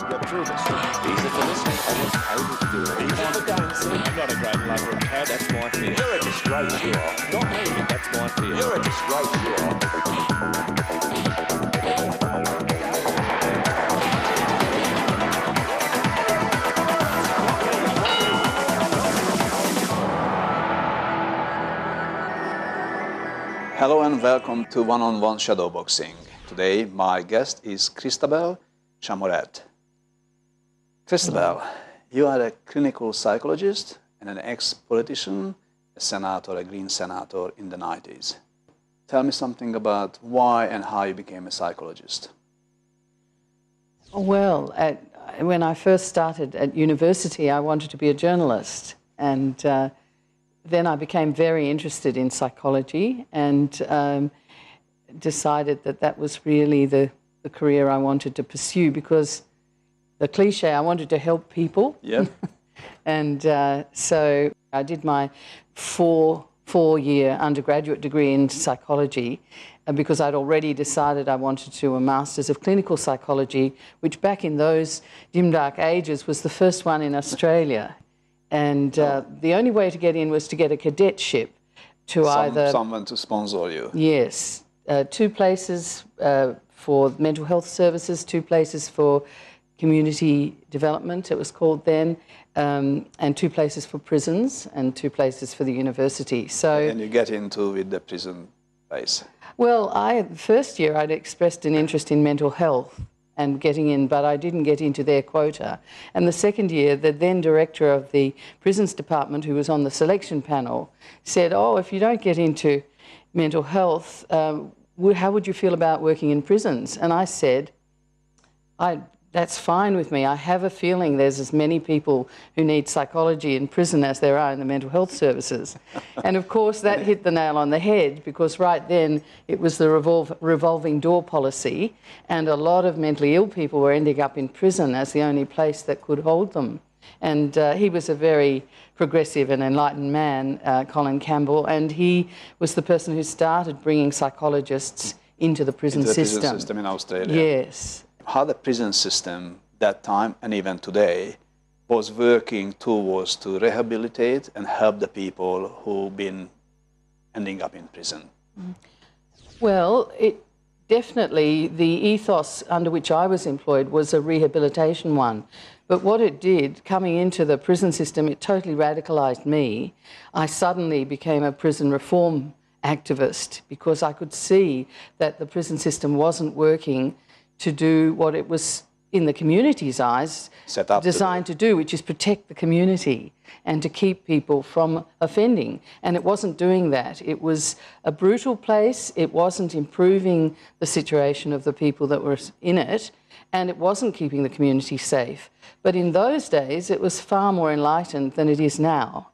get through this. Easy for listening. I wasn't able to do it. Easy for dancing. I'm not a great lover of cats. That's my fear. You're a disgrace, you are. Not me. That's my fear. You're a disgrace, you are. Hello and welcome to One-on-One Shadowboxing. Today my guest is Christabel Chamoret. Christabel, you are a clinical psychologist and an ex-politician, a senator, a Green senator in the 90s. Tell me something about why and how you became a psychologist. Well, when I first started at university, I wanted to be a journalist, and then I became very interested in psychology and decided that that was really the career I wanted to pursue, because the cliche, I wanted to help people. Yep. And so I did my four-year undergraduate degree in psychology because I'd already decided I wanted to do a Masters of Clinical Psychology, which back in those dim, dark ages was the first one in Australia. And the only way to get in was to get a cadetship to Someone to sponsor you. Yes. 2 places for mental health services, 2 places for community development, it was called then, and 2 places for prisons and 2 places for the university. So, and you get into with the prison place. Well, the first year I'd expressed an interest in mental health and getting in, but I didn't get into their quota. And the second year, the then director of the prisons department, who was on the selection panel, said, oh, if you don't get into mental health, how would you feel about working in prisons? And I said, that's fine with me. I have a feeling there's as many people who need psychology in prison as there are in the mental health services. And of course that hit the nail on the head, because right then it was the revolving door policy, and a lot of mentally ill people were ending up in prison as the only place that could hold them. And he was a very progressive and enlightened man, Colin Campbell, and he was the person who started bringing psychologists into the prison system. Prison system in Australia. Yes. How the prison system that time and even today was working towards to rehabilitate and help the people who've been ending up in prison? Well, definitely the ethos under which I was employed was a rehabilitation one. But what it did, coming into the prison system, it totally radicalised me. I suddenly became a prison reform activist because I could see that the prison system wasn't working to do what it was, in the community's eyes, designed to do, which is protect the community and to keep people from offending. And it wasn't doing that. It was a brutal place. It wasn't improving the situation of the people that were in it, and it wasn't keeping the community safe. But in those days, it was far more enlightened than it is now.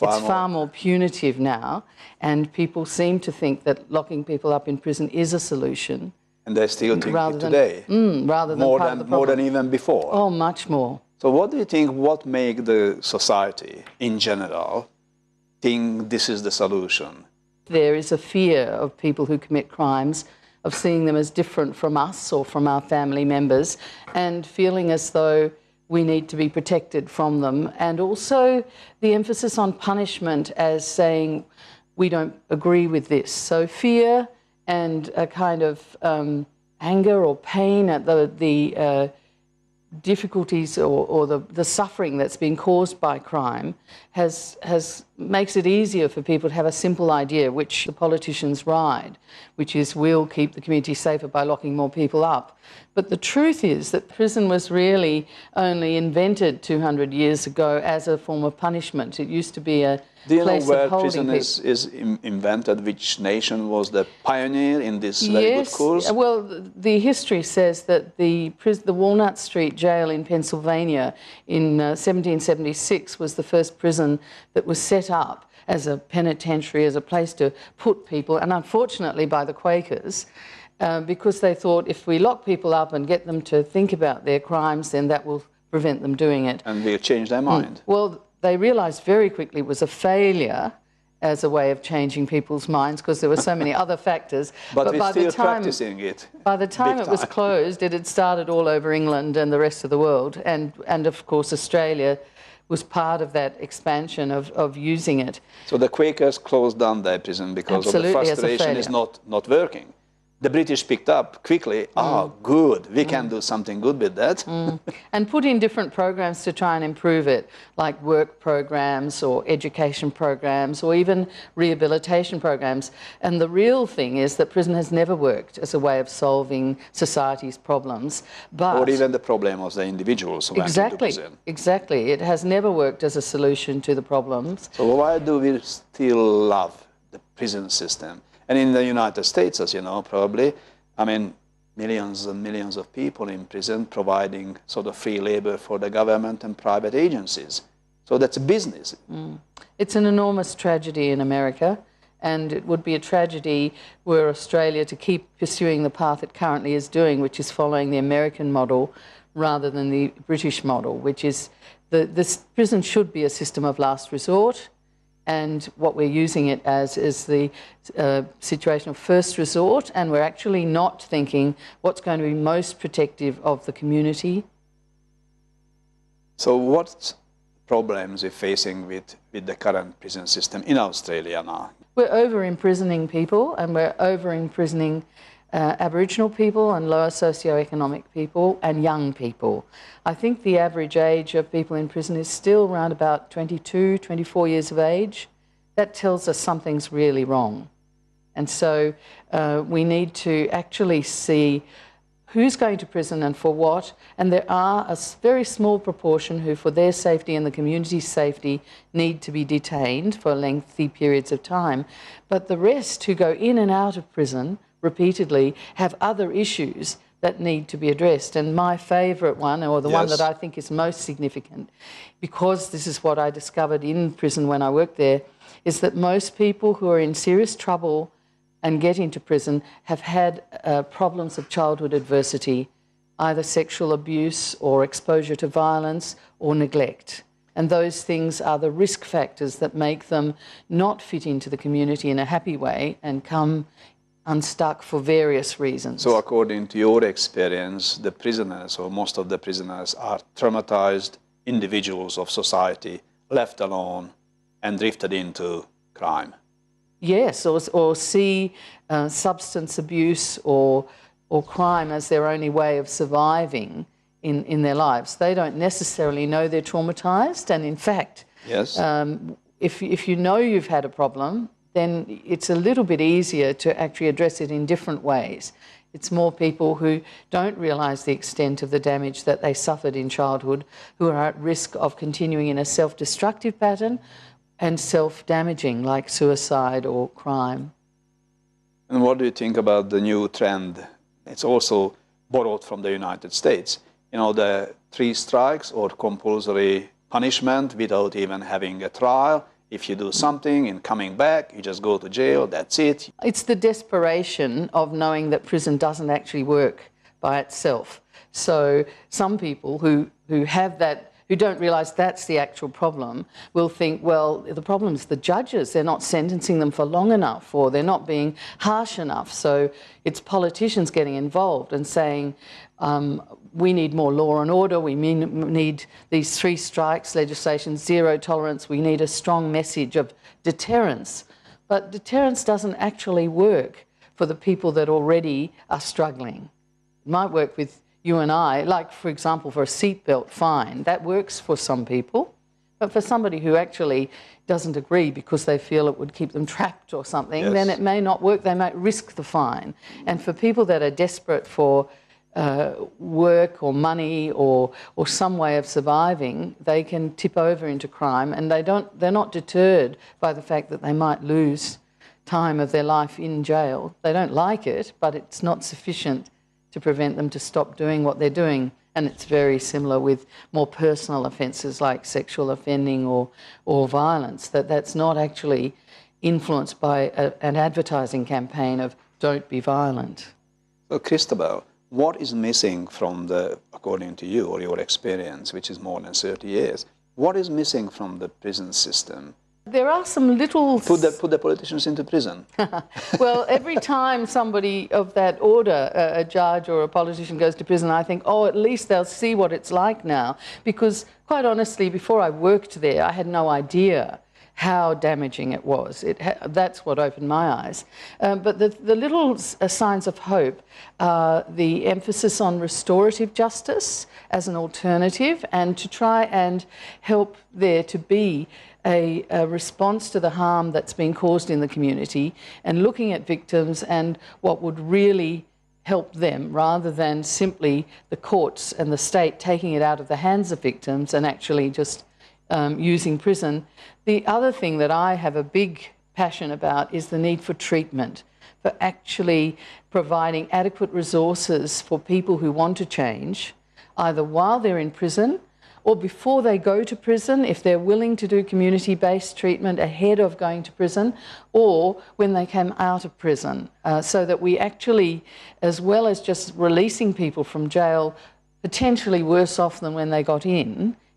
It's far more punitive now, and people seem to think that locking people up in prison is a solution. And they still think it today, rather than more than even before. Oh, much more. So what do you think, what makes the society in general think this is the solution? There is a fear of people who commit crimes, of seeing them as different from us or from our family members, and feeling as though we need to be protected from them. And also the emphasis on punishment as saying, we don't agree with this. So fear and a kind of anger or pain at the difficulties or the suffering that's been caused by crime makes it easier for people to have a simple idea, which the politicians ride, which is we'll keep the community safer by locking more people up. But the truth is that prison was really only invented 200 years ago as a form of punishment. It used to be a place of holding people. Do you know where prison is invented? Which nation was the pioneer in this very good course? Yes, well, the history says that the Walnut Street jail in Pennsylvania in 1776 was the first prison that was set up as a penitentiary, as a place to put people, and unfortunately by the Quakers, because they thought if we lock people up and get them to think about their crimes, then that will prevent them doing it. And they'll change their mind. Well, they realised very quickly it was a failure, as a way of changing people's minds because there were so many other factors. But we're by still the time, practicing it. By the time big it was time. closed, it had started all over England and the rest of the world. And of course, Australia was part of that expansion of using it. So the Quakers closed down their prison because Absolutely, of the as a frustration is failure. not working. The British picked up quickly, good, we can do something good with that. And put in different programs to try and improve it, like work programs or education programs or even rehabilitation programs. And the real thing is that prison has never worked as a way of solving society's problems. But Or even the problem of the individuals who went into prison. Exactly. It has never worked as a solution to the problems. So why do we still love the prison system? And in the United States, as you know, probably, I mean, millions and millions of people in prison providing sort of free labor for the government and private agencies. So that's a business. It's an enormous tragedy in America, and it would be a tragedy were Australia to keep pursuing the path it currently is doing, which is following the American model rather than the British model, which is this prison should be a system of last resort. And what we're using it as is the situation of first resort, and we're actually not thinking what's going to be most protective of the community. So what problems are we facing with the current prison system in Australia now? We're over-imprisoning people, and we're over-imprisoning Aboriginal people and lower socioeconomic people and young people. I think the average age of people in prison is still around about 22, 24 years of age. That tells us something's really wrong. And so we need to actually see who's going to prison and for what. And there are a very small proportion who, for their safety and the community's safety, need to be detained for lengthy periods of time. But the rest who go in and out of prison repeatedly have other issues that need to be addressed. And my favourite one, or the one that I think is most significant, because this is what I discovered in prison when I worked there, is that most people who are in serious trouble and get into prison have had problems of childhood adversity, either sexual abuse or exposure to violence or neglect. And those things are the risk factors that make them not fit into the community in a happy way and come unstuck for various reasons. So according to your experience, the prisoners, or most of the prisoners, are traumatized individuals of society, left alone and drifted into crime. Yes, or see substance abuse or crime as their only way of surviving in their lives. They don't necessarily know they're traumatized, and in fact, if you know you've had a problem, then it's a little bit easier to actually address it in different ways. It's more people who don't realise the extent of the damage that they suffered in childhood who are at risk of continuing in a self-destructive pattern and self-damaging, like suicide or crime. And what do you think about the new trend? It's also borrowed from the United States. You know, the 3 strikes or compulsory punishment without even having a trial. If you do something and coming back, you just go to jail, that's it. It's the desperation of knowing that prison doesn't actually work by itself. So some people who have that, who don't realise that's the actual problem, will think, well, the problem is the judges. They're not sentencing them for long enough, or they're not being harsh enough. So it's politicians getting involved and saying, we need more law and order, we need these 3 strikes legislation, zero tolerance, we need a strong message of deterrence. But deterrence doesn't actually work for the people that already are struggling. It might work with you and I, like, for example, for a seatbelt fine. That works for some people. But for somebody who actually doesn't agree because they feel it would keep them trapped or something, then it may not work. They might risk the fine. And for people that are desperate for work or money or some way of surviving, they can tip over into crime, and they're not deterred by the fact that they might lose time of their life in jail. They don't like it, but it's not sufficient to prevent them to stop doing what they're doing. And it's very similar with more personal offences like sexual offending or violence, that's not actually influenced by an advertising campaign of don't be violent. So Christabel, what is missing from according to you or your experience, which is more than 30 years, what is missing from the prison system There are some little... Put the politicians into prison. Well, every time somebody of that order, a judge or a politician, goes to prison, I think, oh, at least they'll see what it's like now. Because, quite honestly, before I worked there, I had no idea how damaging it was. That's what opened my eyes. But the little signs of hope are the emphasis on restorative justice as an alternative, and to try and help there to be a response to the harm that's been caused in the community, and looking at victims and what would really help them, rather than simply the courts and the state taking it out of the hands of victims and actually just using prison. The other thing that I have a big passion about is the need for treatment, for actually providing adequate resources for people who want to change, either while they're in prison or before they go to prison, if they're willing to do community-based treatment ahead of going to prison, or when they come out of prison, so that we actually, as well as just releasing people from jail potentially worse off than when they got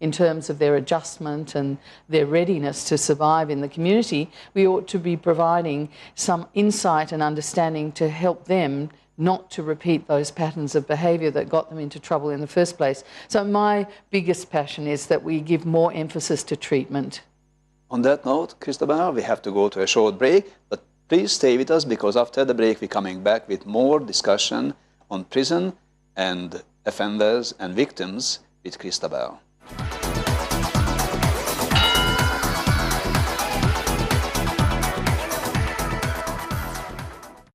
in terms of their adjustment and their readiness to survive in the community, we ought to be providing some insight and understanding to help them not to repeat those patterns of behaviour that got them into trouble in the first place. So my biggest passion is that we give more emphasis to treatment. On that note, Christabel, we have to go to a short break, but please stay with us, because after the break we're coming back with more discussion on prison and offenders and victims with Christabel.